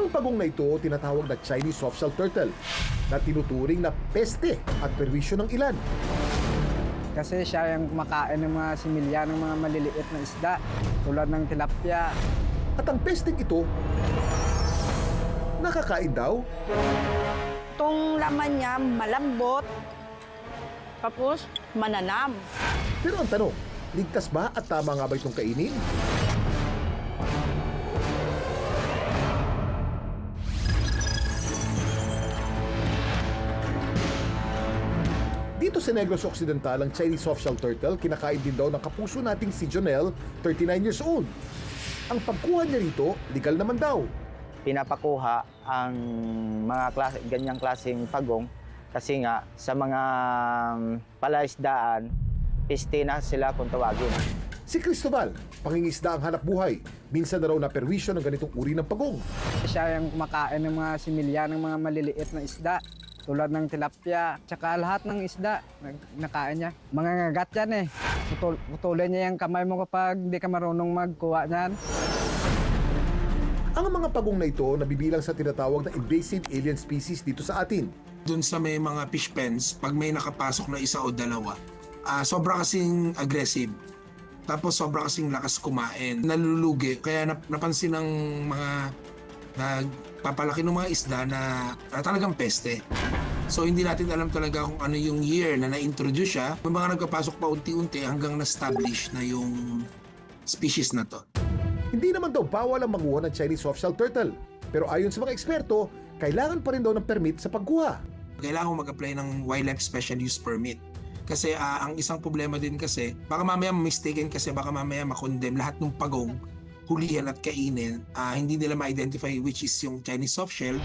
Ang pagong na ito tinatawag na Chinese softshell turtle na tinuturing na peste at perwisyo ng ilan. Kasi siya yung kumakain ng mga similya ng mga maliliit na isda tulad ng tilapia. At ang pesteng ito, nakakain daw. Itong laman niya malambot, tapos mananam. Pero ang tanong, ligtas ba at tama nga ba itong kainin? Dito sa Negros Occidental, ang Chinese softshell turtle kinakain din daw ng kapuso nating si Jonel, 39 years old. Ang pagkuha niya rito, legal naman daw. Pinapakuha ang mga ganyang klaseng pagong kasi nga sa mga palaisdaan, piste na sila kung tawagin. Si Cristobal, pangingisda ang hanap buhay. Minsan na raw na perwisyo ng ganitong uri ng pagong. Siya yung kumakain ng mga similya ng mga maliliit na isda tulad ng tilapia. Tsaka lahat ng isda, nakain niya. Mga ngagat yan eh. Putulin niya yung kamay mo kapag di ka marunong magkuha niyan. Ang mga pagong na ito nabibilang sa tinatawag na invasive alien species dito sa atin. Doon sa may mga fish pens, pag may nakapasok na isa o dalawa, sobra kasing aggressive. Tapos sobra kasing lakas kumain. Nalulugi. Kaya napansin ng mga nagpapalaki ng mga isda na talagang peste. So hindi natin alam talaga kung ano yung year na na-introduce siya. May mga nagpapasok pa unti-unti hanggang na-establish na yung species na to. Hindi naman daw bawal ang manguha ng Chinese softshell turtle. Pero ayon sa mga eksperto, kailangan pa rin daw ng permit sa pagkuha. Kailangan mag-apply ng Wildlife Special Use Permit. Kasi ang isang problema din kasi, baka mamaya mistaken kasi baka mamaya makondem lahat ng pagong, hulihan at kainin, hindi nila ma-identify which is yung Chinese softshell.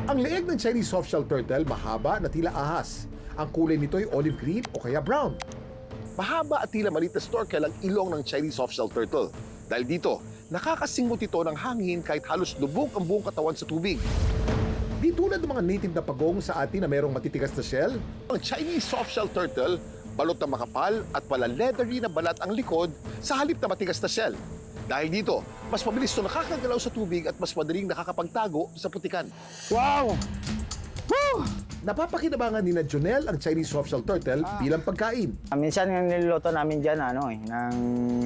Ang leeg ng Chinese softshell turtle mahaba na tila ahas. Ang kulay nito ay olive green o kaya brown. Mahaba at tila maliit na snorkel ang ilong ng Chinese softshell turtle. Dahil dito, nakakasingot ito ng hangin kahit halos lubog ang buong katawan sa tubig. Di tulad ng mga native na pagong sa atin na mayroong matitigas na shell, ang Chinese softshell turtle, balot na makapal at wala leathery na balat ang likod sa halip na matigas na shell. Dahil dito, mas mabilis ito nakakagalaw sa tubig at mas madaling nakakapagtago sa putikan. Wow! Woo! Napapakinabangan ni na Jonel ang Chinese softshell turtle bilang pagkain. Minsan yung niluluto namin dyan, ng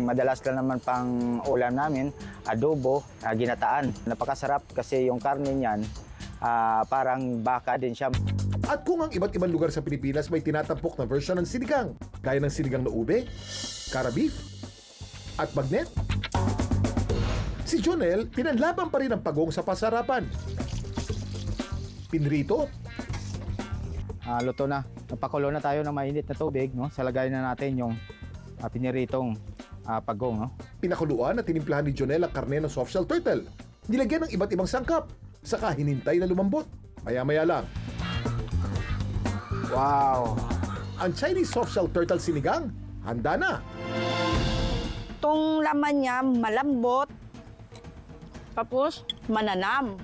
madalas lang naman pang ulam namin, adobo, ginataan. Napakasarap kasi yung karne niyan, parang baka din siya. At kung ang iba't ibang lugar sa Pilipinas may tinatampok na version ng sinigang, gaya ng sinigang na ube, kara beef, at bagnet, si Jonel pinanlaban pa rin ang pagong sa pasarapan. Pinrito, Luto na. Napakulo na tayo ng mainit na tubig, no? Salagay na natin yung piniritong pagong, no? pinakuluan at tinimplahan ni Jonel ang karne ng softshell turtle. Nilagyan ng iba't ibang sangkap, saka hinintay na lumambot. Maya-maya lang. Wow! Ang Chinese softshell turtle sinigang, handa na. Itong laman niya malambot, tapos mananam.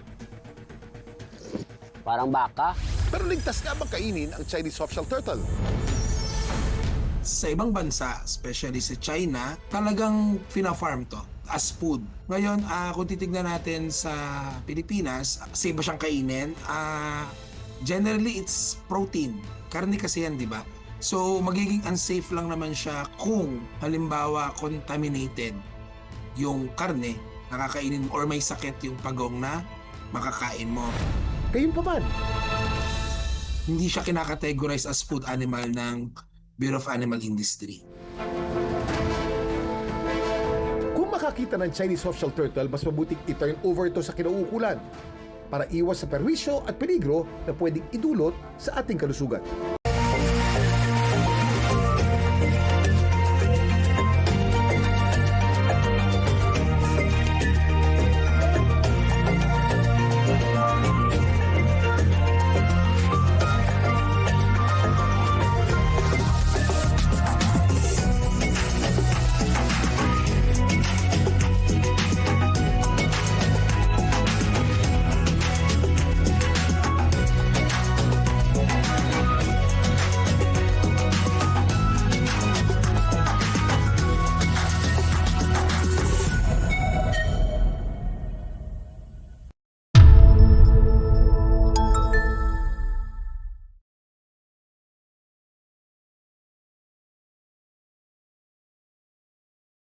Parang baka. Pero ligtas nga bang kainin ang Chinese softshell turtle? Sa ibang bansa, especially sa China, talagang fina-farm to as food. Ngayon, kung titignan natin sa Pilipinas, safe ba siyang kainin? Generally, it's protein. Karne kasi yan, di ba? So, magiging unsafe lang naman siya kung halimbawa contaminated yung karne na kakainin mo or may sakit yung pagong na makakain mo. Gayunpaman, Hindi siya kinakategorize as food animal ng Bureau of Animal Industry. kung makakita ng Chinese softshell turtle, mas mabuting i-turn over ito sa kinauukulan para iwas sa perwisyo at peligro na pwedeng idulot sa ating kalusugan.